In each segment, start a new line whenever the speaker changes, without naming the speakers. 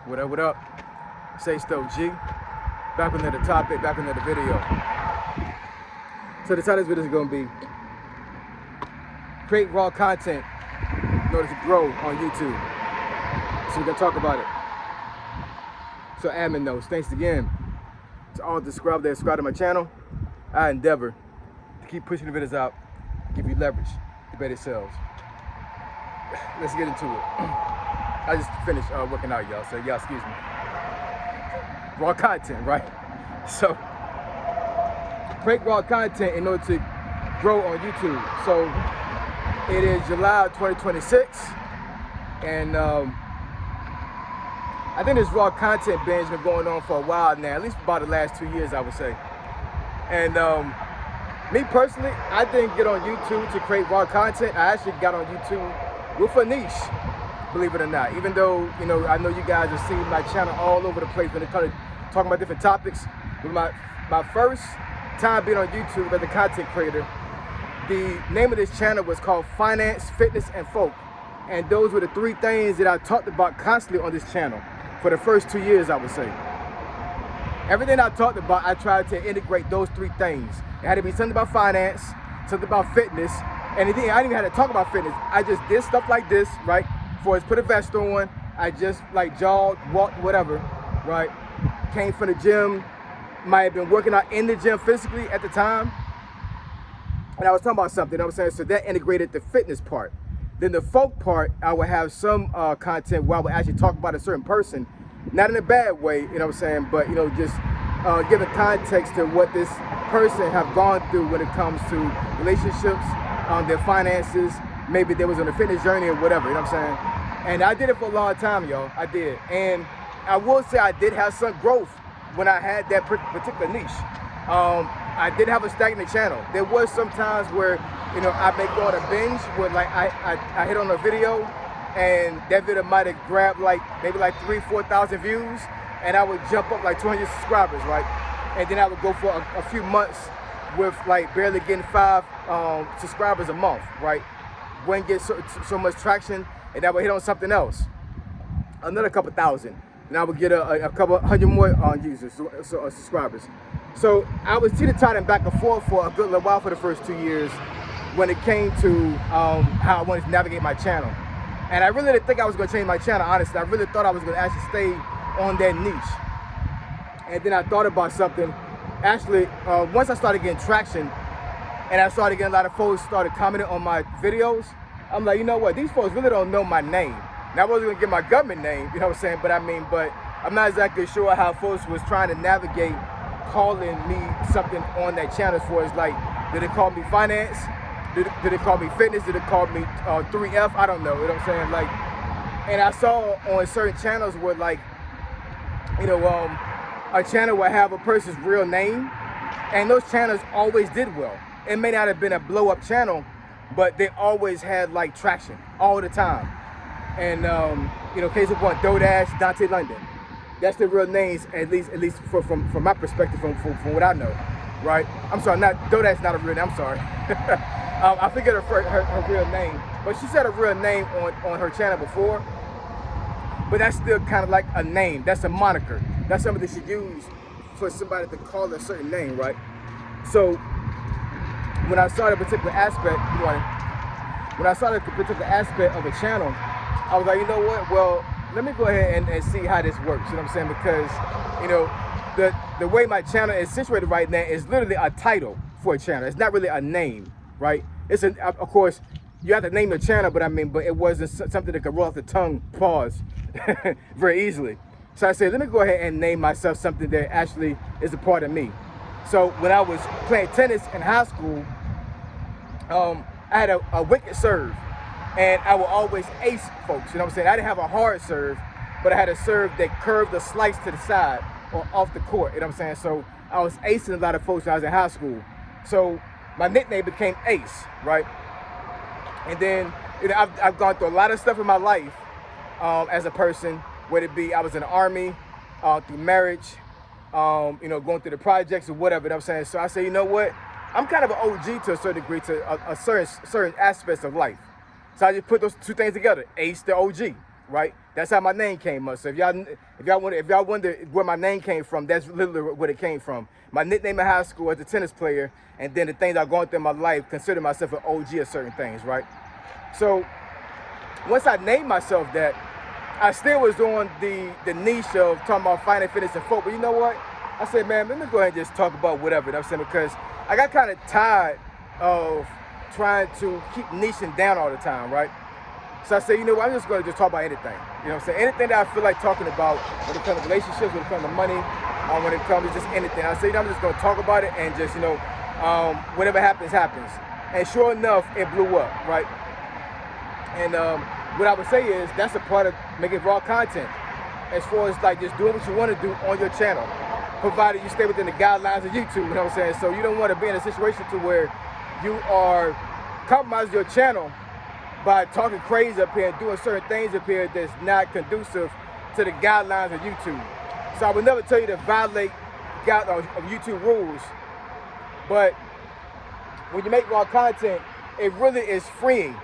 What up, what up? Say Stoke G. Back with another topic, back with another video. So the title of this video is going to be create raw content in order to grow on YouTube. So we're going to talk about it. So admin notes, thanks again to all the subscribers that subscribe to my channel. I endeavor to keep pushing the videos out, give you leverage to better sales. Let's get into it. I just finished working out, y'all, so y'all excuse me. Raw content, right? So, create raw content in order to grow on YouTube. So, it is July 2026, and I think this raw content binge has been going on for a while now, at least about the last 2 years, I would say. And me personally, I didn't get on YouTube to create raw content. I actually got on YouTube with a niche, believe it or not. Even though, you know, I know you guys have seen my channel all over the place when it comes to talking about different topics. But my first time being on YouTube as a content creator, the name of this channel was called Finance, Fitness, and Folk. And those were the three things that I talked about constantly on this channel for the first 2 years, I would say. Everything I talked about, I tried to integrate those three things. It had to be something about finance, something about fitness, and I didn't even have to talk about fitness. I just did stuff like this, right? Before I put a vest on, I just like jogged, walked, whatever, right? Came from the gym, might have been working out in the gym physically at the time. And I was talking about something, you know what I'm saying? So that integrated the fitness part. Then the folk part, I would have some content where I would actually talk about a certain person, not in a bad way, you know what I'm saying? But, you know, just giving context to what this person have gone through when it comes to relationships, their finances, maybe they was on a fitness journey or whatever, you know what I'm saying? And I did it for a long time, y'all, I did. And I will say I did have some growth when I had that particular niche. I did have a stagnant channel. There was some times where, you know, I may go on a binge where like I hit on a video and that video might have grabbed like maybe like 3,000-4,000 views, and I would jump up like 200 subscribers, right? And then I would go for a few months with like barely getting 5 subscribers a month, right? Wouldn't get so much traction, and I would hit on something else, another couple thousand, and I would get a couple hundred more users, subscribers. So I was teeter-tottering back and forth for a good little while for the first 2 years when it came to how I wanted to navigate my channel. And I really didn't think I was going to change my channel, honestly. I really thought I was going to actually stay on that niche. And then I thought about something. Actually, once I started getting traction and I started getting a lot of folks started commenting on my videos, I'm like, you know what? These folks really don't know my name. Now, I wasn't going to get my government name, you know what I'm saying? But I'm not exactly sure how folks was trying to navigate calling me something on that channel for us. Like, did they call me finance? Did they call me fitness? Did they call me 3F? I don't know, you know what I'm saying? Like, and I saw on certain channels where like, you know, a channel will have a person's real name, and those channels always did well. It may not have been a blow up channel, but they always had like traction all the time. And you know, case in point, Dodash, Dante London. That's the real names, at least from my perspective, from what I know, right? I'm sorry, Dodash not a real name, I'm sorry. I forget her real name, but she said a real name on her channel before, but that's still kind of like a name. That's a moniker. That's something that she used for somebody to call a certain name, right? So when I saw the particular aspect, of a channel, I was like, you know what? Well, let me go ahead and see how this works. You know what I'm saying? Because, you know, the way my channel is situated right now is literally a title for a channel. It's not really a name, right? Of course, you have to name the channel, but it wasn't something that could roll off the tongue, pause, very easily. So I said, let me go ahead and name myself something that actually is a part of me. So when I was playing tennis in high school, I had a wicked serve, and I would always ace folks, you know what I'm saying? I didn't have a hard serve, but I had a serve that curved the slice to the side or off the court, you know what I'm saying? So I was acing a lot of folks when I was in high school. So my nickname became Ace, right? And then, you know, I've gone through a lot of stuff in my life as a person, whether it be I was in the Army, through marriage, you know, going through the projects or whatever, you know what I'm saying? So I say, you know what? I'm kind of an OG to a certain degree to a certain aspects of life. So I just put those two things together, Ace the OG, right? That's how my name came up. So if y'all wonder where my name came from, that's literally where it came from. My nickname in high school was a tennis player, and then the things I've gone through in my life, consider myself an OG of certain things, right? So once I named myself that, I still was on the niche of talking about finance, fitness, and folk. But you know what? I said, man, let me go ahead and just talk about whatever. You know what I'm saying? Because I got kind of tired of trying to keep niching down all the time, right? So I said, you know what, I'm just going to just talk about anything. You know what I'm saying? Anything that I feel like talking about when it comes to relationships, when it comes to money, when it comes to just anything. I said, you know, I'm just going to talk about it and just, you know, whatever happens, happens. And sure enough, it blew up, right? And what I would say is that's a part of making raw content as far as like just doing what you want to do on your channel, provided you stay within the guidelines of YouTube, you know what I'm saying? So you don't want to be in a situation to where you are compromising your channel by talking crazy up here and doing certain things up here that's not conducive to the guidelines of YouTube. So I would never tell you to violate of YouTube rules, but when you make raw content, it really is freeing.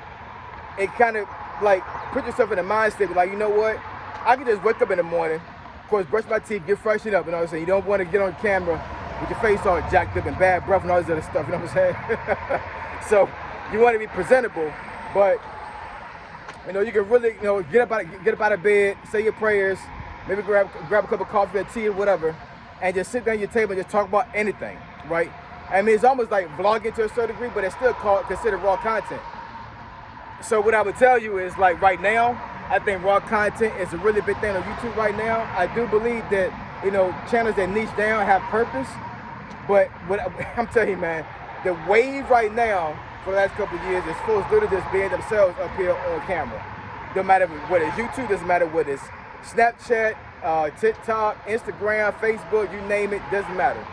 It kind of like put yourself in a mind state like, you know what, I can just wake up in the morning, of course, brush my teeth, get freshened up, you know what I'm saying? You don't want to get on camera with your face all jacked up and bad breath and all this other stuff, you know what I'm saying? So you want to be presentable, but you know, you can really, you know, get up out of bed, say your prayers, maybe grab a cup of coffee or tea or whatever, and just sit down at your table and just talk about anything, right? I mean, it's almost like vlogging to a certain degree, but it's still considered raw content. So what I would tell you is, like, right now, I think raw content is a really big thing on YouTube right now. I do believe that, you know, channels that niche down have purpose, but what I'm telling you, man, the wave right now for the last couple of years is folks literally just being themselves up here on camera. Don't matter what it's YouTube, doesn't matter what it's Snapchat, TikTok, Instagram, Facebook, you name it, doesn't matter.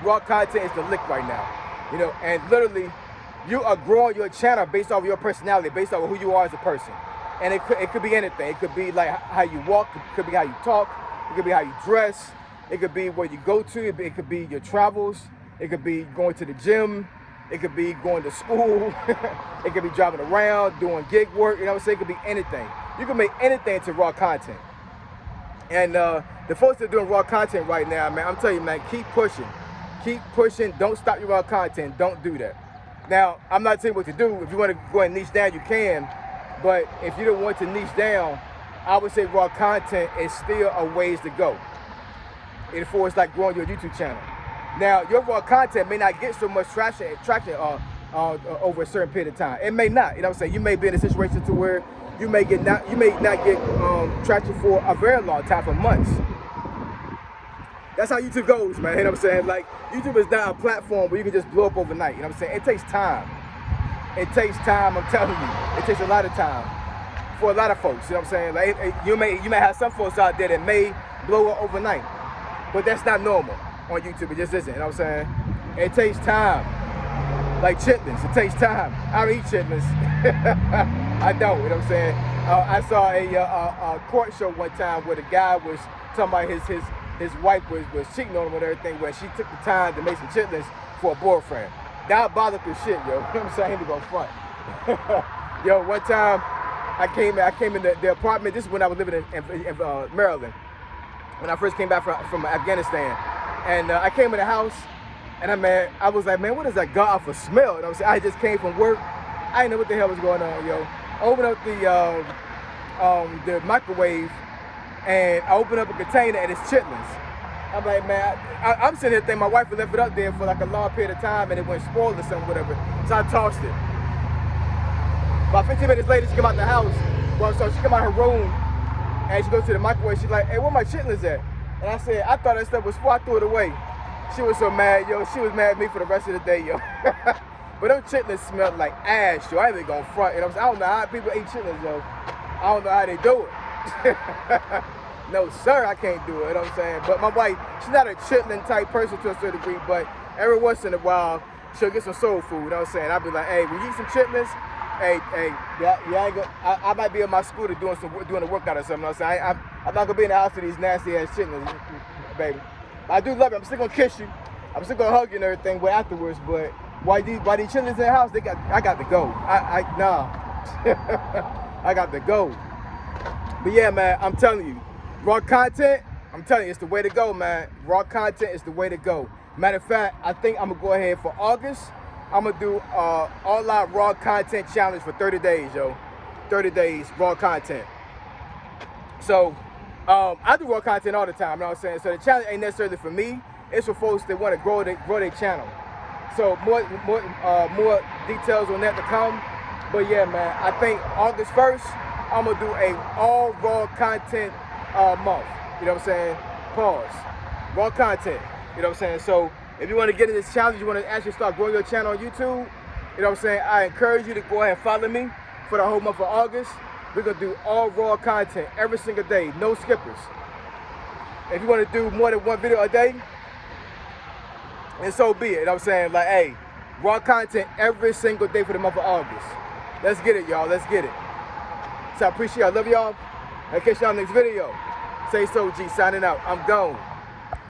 Raw content is the lick right now, you know, and literally you are growing your channel based off of your personality, based off of who you are as a person. And it could be anything. It could be like how you walk, it could be how you talk, it could be how you dress, it could be where you go to, it could be your travels, it could be going to the gym, it could be going to school, it could be driving around, doing gig work, you know what I'm saying? It could be anything. You can make anything to raw content. And the folks that are doing raw content right now, man, I'm telling you, man, keep pushing. Keep pushing, don't stop your raw content, don't do that. Now, I'm not telling you what to do. If you want to go and niche down, you can. But if you don't want to niche down, I would say raw content is still a ways to go. As far as like growing your YouTube channel. Now, your raw content may not get so much traction over a certain period of time. It may not. You know what I'm saying? You may be in a situation to where you may not get traction for a very long time, for months. That's how YouTube goes, man. You know what I'm saying? Like, YouTube is not a platform where you can just blow up overnight. You know what I'm saying? It takes time. It takes time, I'm telling you. It takes a lot of time for a lot of folks. You know what I'm saying? Like, you may have some folks out there that may blow up overnight, but that's not normal on YouTube. It just isn't. You know what I'm saying? It takes time. Like chitlins, it takes time. I don't eat chitlins. I don't. You know what I'm saying? I saw a court show one time where the guy was talking about his wife was cheating on him and everything, where she took the time to make some chitlins for a boyfriend. Diabolical shit, yo. You know what I'm saying? I ain't gonna front. Yo, one time I came in the apartment. This is when I was living in Maryland. When I first came back from Afghanistan, and I came in the house, and I was like, man, what is that god for smell? You know what I'm saying? I just came from work. I didn't know what the hell was going on, yo. I opened up the microwave, and I opened up a container, and it's chitlins. I'm like, man, I'm sitting here thinking my wife had left it up there for like a long period of time, and it went spoiled or something, whatever. So I tossed it. About 15 minutes later, she came out the house. Well, so she came out her room, and she goes to the microwave. She's like, hey, where my chitlins at? And I said, I thought that stuff was full. I threw it away. She was so mad, yo. She was mad at me for the rest of the day, yo. But those chitlins smelled like ash, yo. I ain't even gonna front. You know what I'm saying? I don't know how people eat chitlins, yo. I don't know how they do it. No, sir, I can't do it. You know what I'm saying? But my wife, she's not a chitlin type person to a certain degree, but every once in a while, she'll get some soul food. You know what I'm saying? I'll be like, hey, will you eat some chitlins? Hey, I might be on my scooter doing a workout or something. You know what I'm saying? I'm not gonna be in the house with these nasty ass chitlins, baby. I do love you. I'm still gonna kiss you. I'm still gonna hug you and everything, but afterwards. But why these chitlins in the house? I got to go. Nah. I got to go. But yeah, man, I'm telling you, raw content, I'm telling you, it's the way to go, man. Raw content is the way to go. Matter of fact, I think I'm gonna go ahead for August. I'm gonna do all-out raw content challenge for 30 days, yo. 30 days raw content. So I do raw content all the time, you know what I'm saying? So the challenge ain't necessarily for me. It's for folks that want to grow their channel. So more details on that to come. But yeah, man, I think August 1st, I'm gonna do a all raw content month. You know what I'm saying? Pause. Raw content. You know what I'm saying? So if you want to get in this challenge, you want to actually start growing your channel on YouTube, you know what I'm saying? I encourage you to go ahead and follow me for the whole month of August. We're gonna do all raw content every single day, no skippers. If you want to do more than one video a day, and so be it. You know what I'm saying? Like, hey, raw content every single day for the month of August. Let's get it, y'all. Let's get it. So I appreciate y'all. Love y'all. I'll catch y'all next video. Say so, G. Signing out. I'm gone.